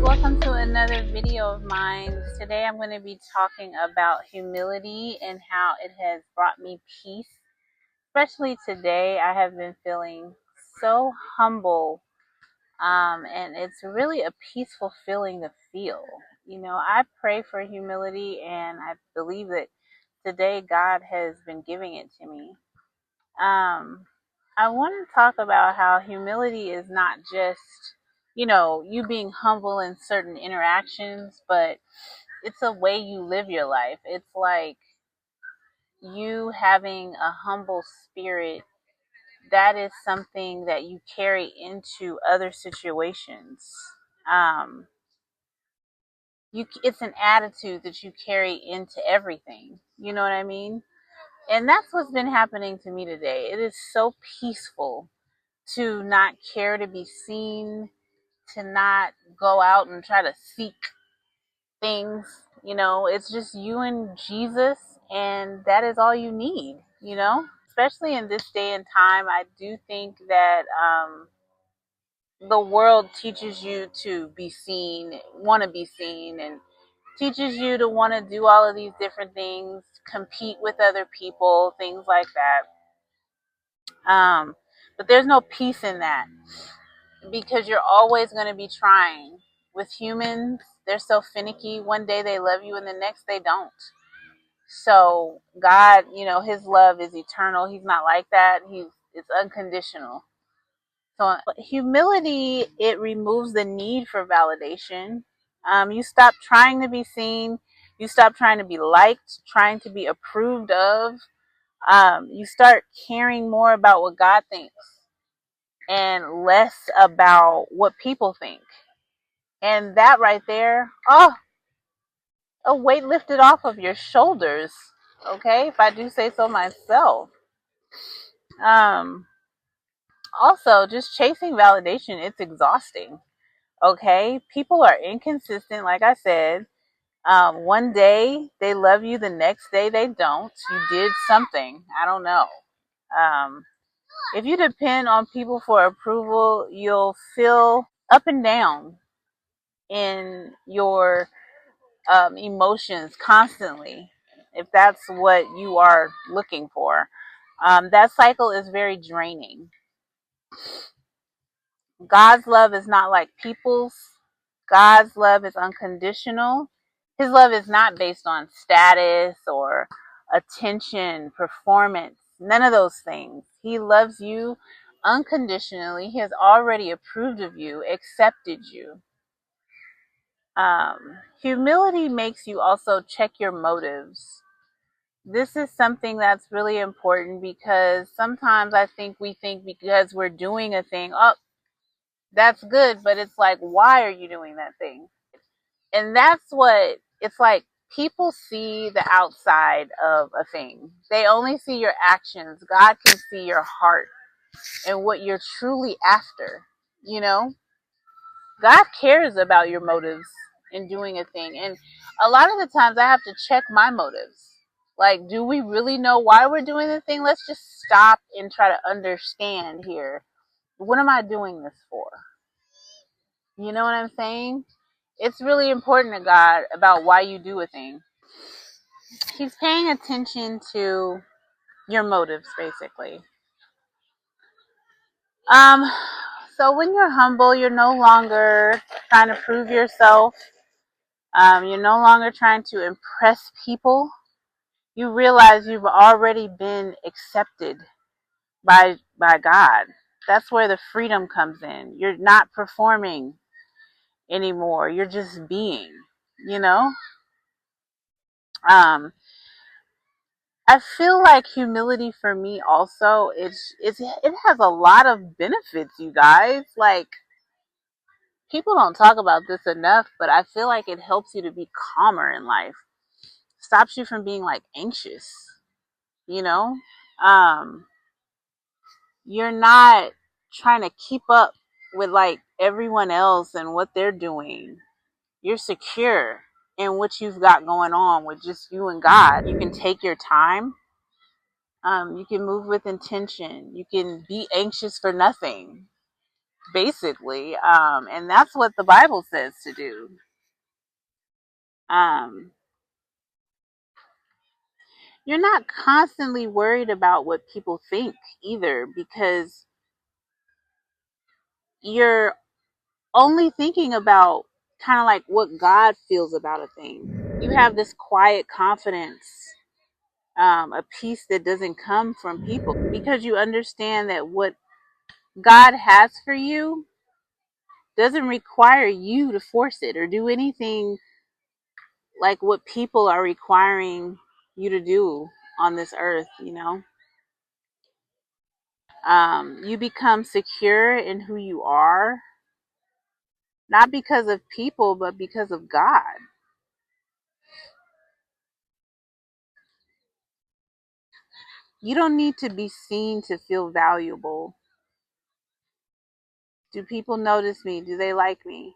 welcome to another video of mine. Today I'm going to be talking about humility and how it has brought me peace. Especially today, I have been feeling so humble, and it's really a peaceful feeling to feel. I pray for humility, and I believe that today God has been giving it to me. I want to talk about how humility is not just, you being humble in certain interactions, but it's a way you live your life. It's like you having a humble spirit. That is something that you carry into other situations. Um, it's an attitude that you carry into everything. You know what I mean? And that's what's been happening to me today. It is so peaceful to not care to be seen, to not go out and try to seek things. It's just you and Jesus, and that is all you need. Especially in this day and time, I do think that the world teaches you to be seen, want to be seen, and teaches you to want to do all of these different things, compete with other people, things like that. But there's no peace in that, because you're always going to be trying. With humans, they're so finicky. One day they love you and the next they don't. So God, his love is eternal. He's not like that. It's unconditional. So humility, it removes the need for validation. You stop trying to be seen. You stop trying to be liked, trying to be approved of. You start caring more about what God thinks and less about what people think. And that right there, a weight lifted off of your shoulders. Okay, if I do say so myself. Um, Also, just chasing validation, it's exhausting. Okay, people are inconsistent, like I said. One day they love you, the next day they don't. You did something. I don't know. Um, if you depend on people for approval, you'll feel up and down in your emotions constantly, if that's what you are looking for. That cycle is very draining. God's love is not like people's. God's love is unconditional. His love is not based on status or attention, performance, none of those things. He loves you unconditionally. He has already approved of you, accepted you. Humility makes you also check your motives. This is something that's really important, because sometimes I think we think because we're doing a thing, oh, that's good, but it's like, why are you doing that thing? And that's what it's like. People see the outside of a thing, they only see your actions. God can see your heart and what you're truly after. You know, God cares about your motives in doing a thing. And a lot of the times I have to check my motives. Like, do we really know why we're doing the thing? Let's just stop and try to understand here. What am I doing this for? You know what I'm saying? It's really important to God about why you do a thing. He's paying attention to your motives, basically. Um, so when you're humble, you're no longer trying to prove yourself. You're no longer trying to impress people. You realize you've already been accepted by God. That's where the freedom comes in. You're not performing anymore. You're just being, you know? Um, I feel like humility for me also, it has a lot of benefits, you guys. Like, people don't talk about this enough, but I feel like it helps you to be calmer in life. Stops you from being like anxious, you know? Um, you're not trying to keep up with like everyone else and what they're doing. You're secure in what you've got going on with just you and God. You can take your time. You can move with intention. You can be anxious for nothing. basically. And that's what the Bible says to do. Um, you're not constantly worried about what people think either, because you're only thinking about kind of like what God feels about a thing. You have this quiet confidence, a peace that doesn't come from people, because you understand that what God has for you doesn't require you to force it or do anything like what people are requiring you to do on this earth, you know. You become secure in who you are, not because of people, but because of God. You don't need to be seen to feel valuable. Do people notice me? Do they like me?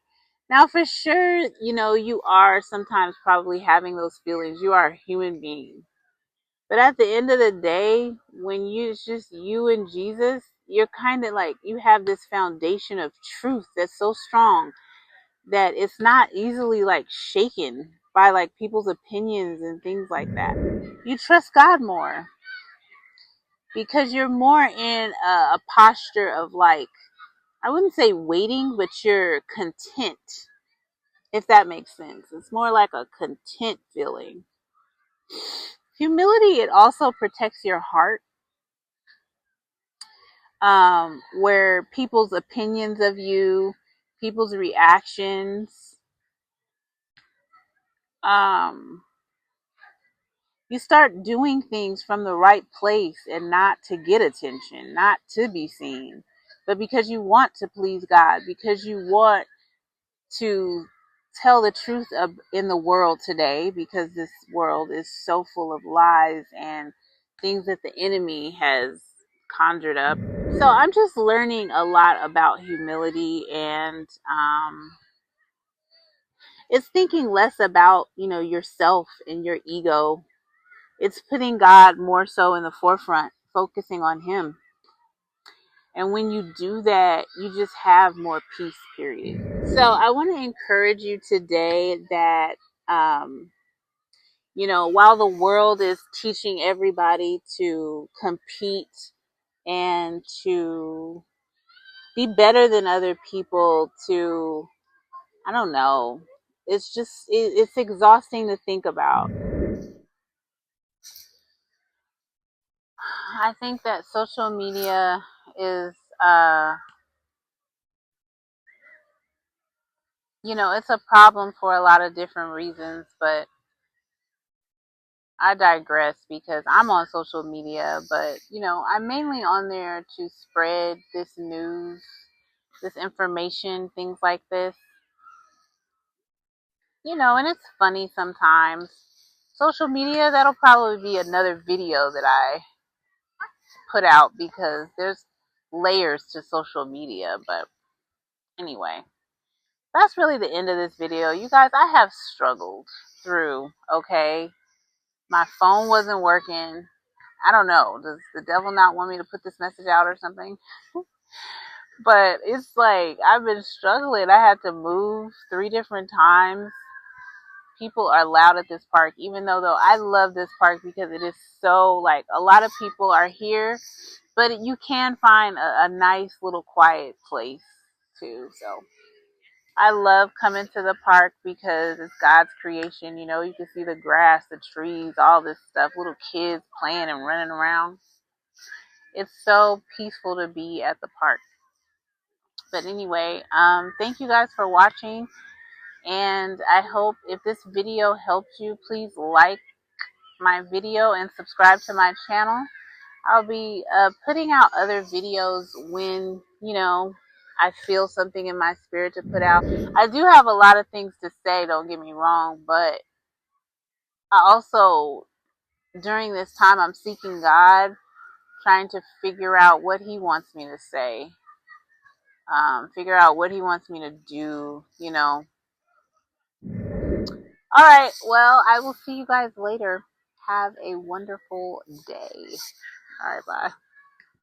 Now, for sure, you know, you are sometimes probably having those feelings. You are a human being. But at the end of the day, when it's just you and Jesus, you're kind of like, you have this foundation of truth that's so strong that it's not easily like shaken by like people's opinions and things like that. You trust God more because you're more in a posture of like, I wouldn't say waiting, but you're content, if that makes sense. It's more like a content feeling. Humility, it also protects your heart, where people's opinions of you, people's reactions, um, you start doing things from the right place and not to get attention, not to be seen, but because you want to please God, because you want to tell the truth in the world today, because this world is so full of lies and things that the enemy has conjured up. So I'm just learning a lot about humility, and it's thinking less about, you know, yourself and your ego. It's putting God more so in the forefront, focusing on him. And when you do that, you just have more peace, period. So I want to encourage you today that, um, you know, while the world is teaching everybody to compete and to be better than other people, to, I don't know, it's just, it's exhausting to think about. I think that social media is, uh, you know, it's a problem for a lot of different reasons, but I digress because I'm on social media, but you know, I'm mainly on there to spread this news, this information, things like this. You know, and it's funny sometimes. Social media, that'll probably be another video that I put out because there's layers to social media. But anyway, that's really the end of this video. You guys, I have struggled through, okay? My phone wasn't working. I don't know. Does the devil not want me to put this message out or something? But it's like I've been struggling. I had to move 3 different times. People are loud at this park, even though I love this park because it is so like a lot of people are here, but you can find a nice little quiet place too. So I love coming to the park because it's God's creation. You know, you can see the grass, the trees, all this stuff, little kids playing and running around. It's so peaceful to be at the park. But anyway, thank you guys for watching. And I hope if this video helped you, please like my video and subscribe to my channel. I'll be putting out other videos when, you know, I feel something in my spirit to put out. I do have a lot of things to say, don't get me wrong, but I also, during this time, I'm seeking God, trying to figure out what he wants me to say, figure out what he wants me to do, you know. All right, well, I will see you guys later. Have a wonderful day. All right, bye.